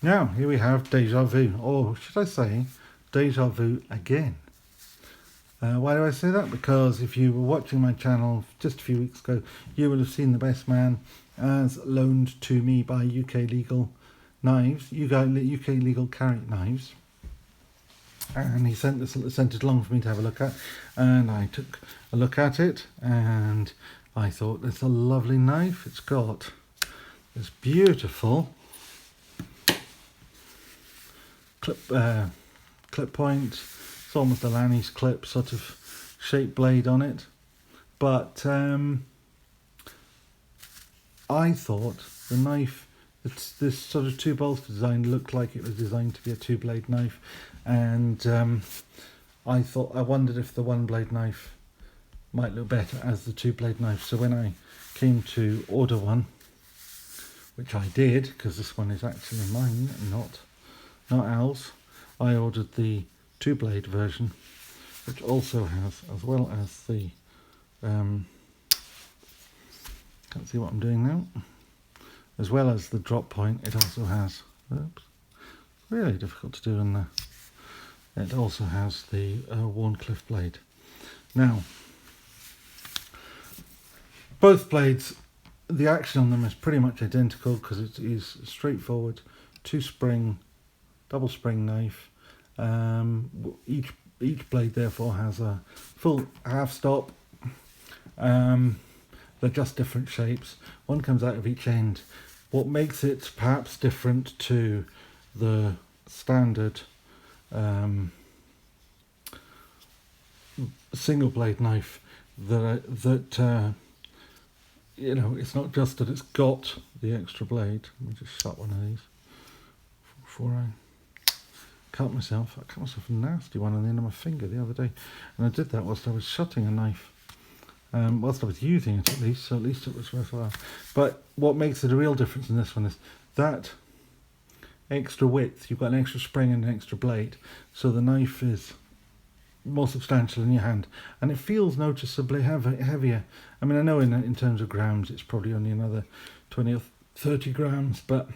Now, here we have deja vu, or should I say, deja vu again. Why do I say that? Because if you were watching my channel just a few weeks ago, you will have seen the Bestman as loaned to me by UK Legal Knives, UK Legal Carry Knives. And he sent it along for me to have a look at, and I took a look at it, and I thought it's a lovely knife. It's got this beautiful clip point. It's almost a Lanny's clip sort of shaped blade on it, but I thought the knife, this sort of two bolster design looked like it was designed to be a two blade knife, and I wondered if the one blade knife might look better as the two blade knife. So when I came to order one, which I did because this one is actually mine, not Al's, I ordered the two blade version, which also has, as well as the can't see what I'm doing now, as well as the drop point, it also has, oops, really difficult to do in there, it also has the Warncliffe blade. Now, both blades, the action on them is pretty much identical because it is straightforward, double spring knife. Each blade therefore has a full half stop. They're just different shapes. One comes out of each end. What makes it perhaps different to the standard single blade knife that you know, it's not just that it's got the extra blade. Let me just shut one of these before I cut myself. I cut myself a nasty one on the end of my finger the other day, and I did that whilst I was shutting a knife, whilst I was using it at least, so at least it was worthwhile. But what makes it a real difference in this one is that extra width. You've got an extra spring and an extra blade, so the knife is more substantial in your hand, and it feels noticeably heavier. I mean, I know in terms of grams it's probably only another 20 or 30 grams, but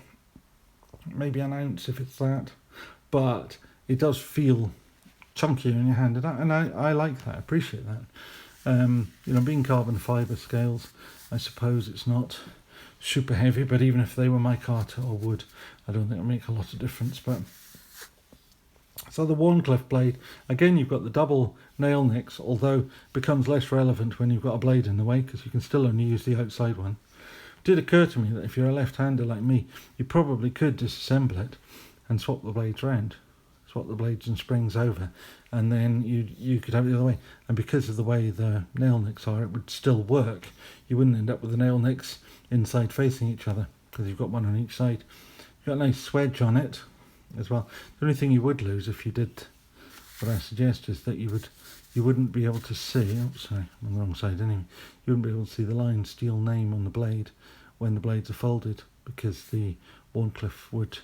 maybe an ounce if it's that, but it does feel chunkier in your hand, and I like that, I appreciate that. You know, being carbon fibre scales, I suppose it's not super heavy, but even if they were micarta or wood, I don't think it would make a lot of difference. But so the Warncliffe blade, again, you've got the double nail nicks, although it becomes less relevant when you've got a blade in the way because you can still only use the outside one. It did occur to me that if you're a left-hander like me, you probably could disassemble it and swap the blades around, swap the blades and springs over, and then you could have it the other way. And because of the way the nail nicks are, it would still work. You wouldn't end up with the nail nicks inside facing each other because you've got one on each side. You've got a nice swedge on it as well. The only thing you would lose if you did what I suggest is that you wouldn't be able to see, oh sorry, I'm on the wrong side anyway, you wouldn't be able to see the Lionsteel name on the blade when the blades are folded, because the Warncliffe would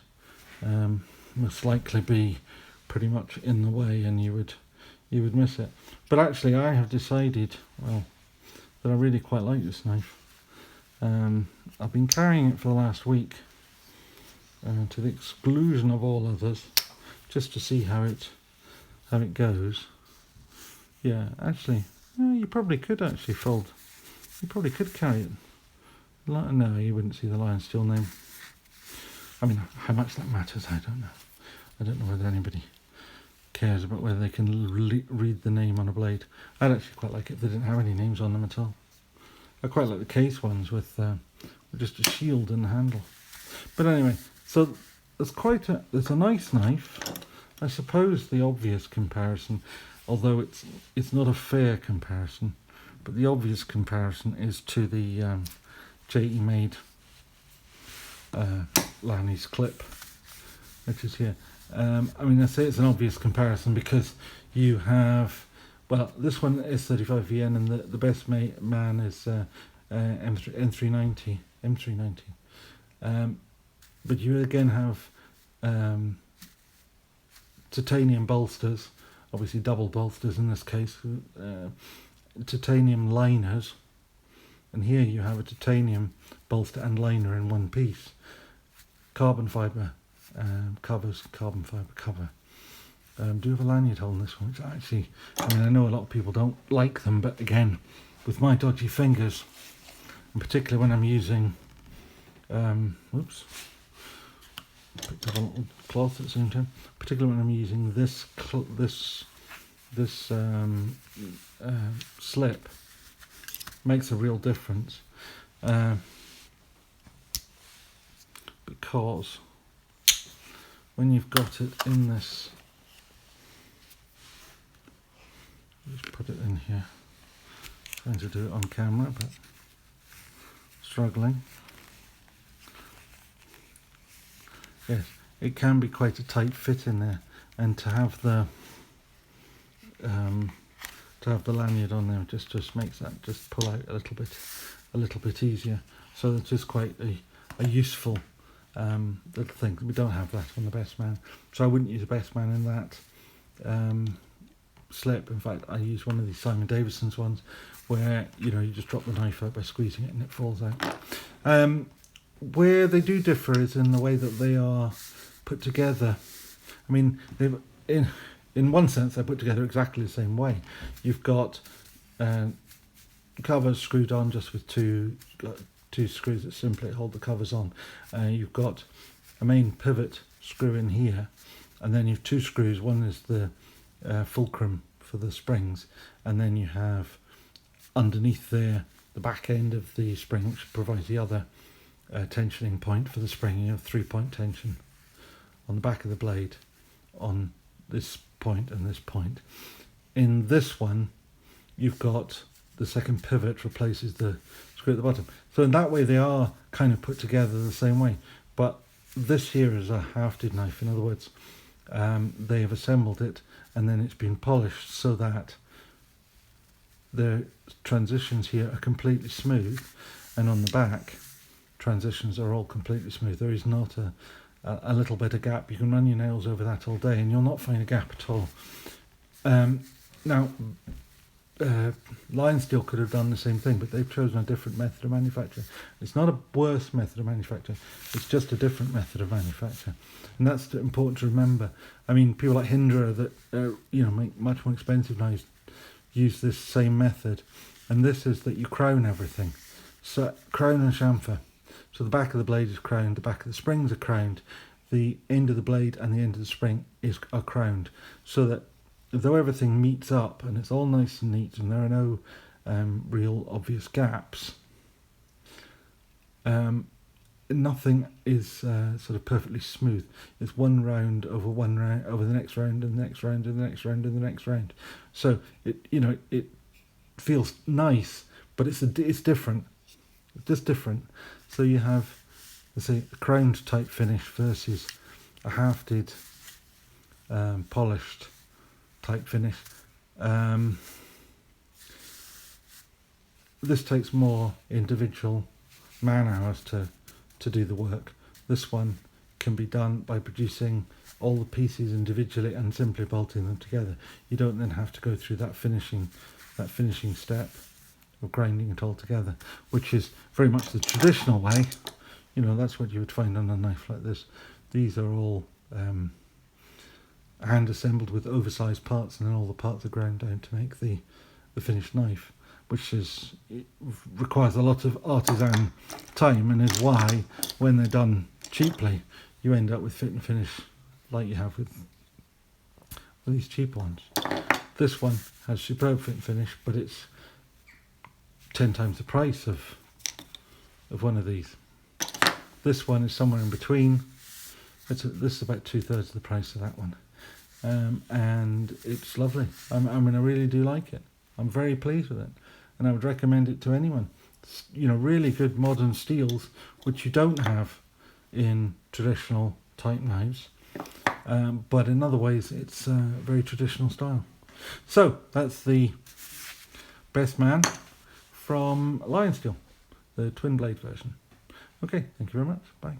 most likely be pretty much in the way and you would miss it. But actually I have decided, well, that I really quite like this knife. I've been carrying it for the last week to the exclusion of all others, just to see how it goes. Yeah, actually, you probably could actually fold. You probably could carry it. No, you wouldn't see the Lionsteel name. I mean, how much that matters, I don't know. I don't know whether anybody cares about whether they can read the name on a blade. I'd actually quite like it if they didn't have any names on them at all. I quite like the case ones with just a shield in the handle. But anyway, so it's a nice knife. I suppose the obvious comparison, although it's not a fair comparison, but the obvious comparison is to the J.E. made Lanny's clip, which is here. I mean, I say it's an obvious comparison because you have, well, this one is 35VN and the Bestman is M390. But you again have titanium bolsters, obviously double bolsters in this case, titanium liners, and here you have a titanium bolster and liner in one piece, carbon fibre covers, carbon fibre cover. Do have a lanyard hole in this one, which actually, I mean, I know a lot of people don't like them, but again, with my dodgy fingers, and particularly when I'm using, whoops, picked up a little cloth at the same time, particularly when I'm using this slip, makes a real difference, because when you've got it in this, just put it in here, trying to do it on camera but struggling. Yes, it can be quite a tight fit in there, and to have the lanyard on there just makes that just pull out a little bit easier. So it's just quite a useful little thing. We don't have that on the Bestman, so I wouldn't use a Bestman in that slip. In fact, I use one of these Simon Davison's ones where you just drop the knife out by squeezing it and it falls out. Where they do differ is in the way that they are put together. I mean, in one sense they're put together exactly the same way. You've got covers screwed on just with two screws that simply hold the covers on. You've got a main pivot screw in here, and then you've two screws. One is the fulcrum for the springs, and then you have underneath there the back end of the spring, which provides the other tensioning point for the spring. You have 3-point tension on the back of the blade on this point and this point. In this one, you've got the second pivot replaces the screw at the bottom. So in that way they are kind of put together the same way, but this here is a hafted knife. In other words, they have assembled it and then it's been polished so that the transitions here are completely smooth, and on the back transitions are all completely smooth. There is not a little bit of gap. You can run your nails over that all day and you'll not find a gap at all. Now Lionsteel could have done the same thing, but they've chosen a different method of manufacture. It's not a worse method of manufacture, it's just a different method of manufacture, and that's important to remember. I mean, people like Hindra that make much more expensive knives use this same method, and this is that you crown everything. So crown and chamfer. So the back of the blade is crowned, the back of the springs are crowned, the end of the blade and the end of the spring are crowned, so that though everything meets up and it's all nice and neat and there are no real obvious gaps, nothing is sort of perfectly smooth. It's one round over the next round and the next round and the next round and the next round. So it feels nice, but it's different. It's just different. So you have, let's say, a crowned type finish versus a hafted, polished type finish. This takes more individual man hours to do the work. This one can be done by producing all the pieces individually and simply bolting them together. You don't then have to go through that finishing step of grinding it all together, which is very much the traditional way. That's what you would find on a knife like this. These are all hand assembled with oversized parts, and then all the parts are ground down to make the finished knife, which requires a lot of artisan time, and is why when they're done cheaply you end up with fit and finish like you have with these cheap ones. This one has superb fit and finish, but it's 10 times the price of one of these. This one is somewhere in between. This is about 2/3 of the price of that one, and it's lovely. I really do like it. I'm very pleased with it, and I would recommend it to anyone. Really good modern steels, which you don't have in traditional type knives, but in other ways it's a very traditional style. So that's the Bestman from Lionsteel, the twin blade version. Okay, thank you very much. Bye.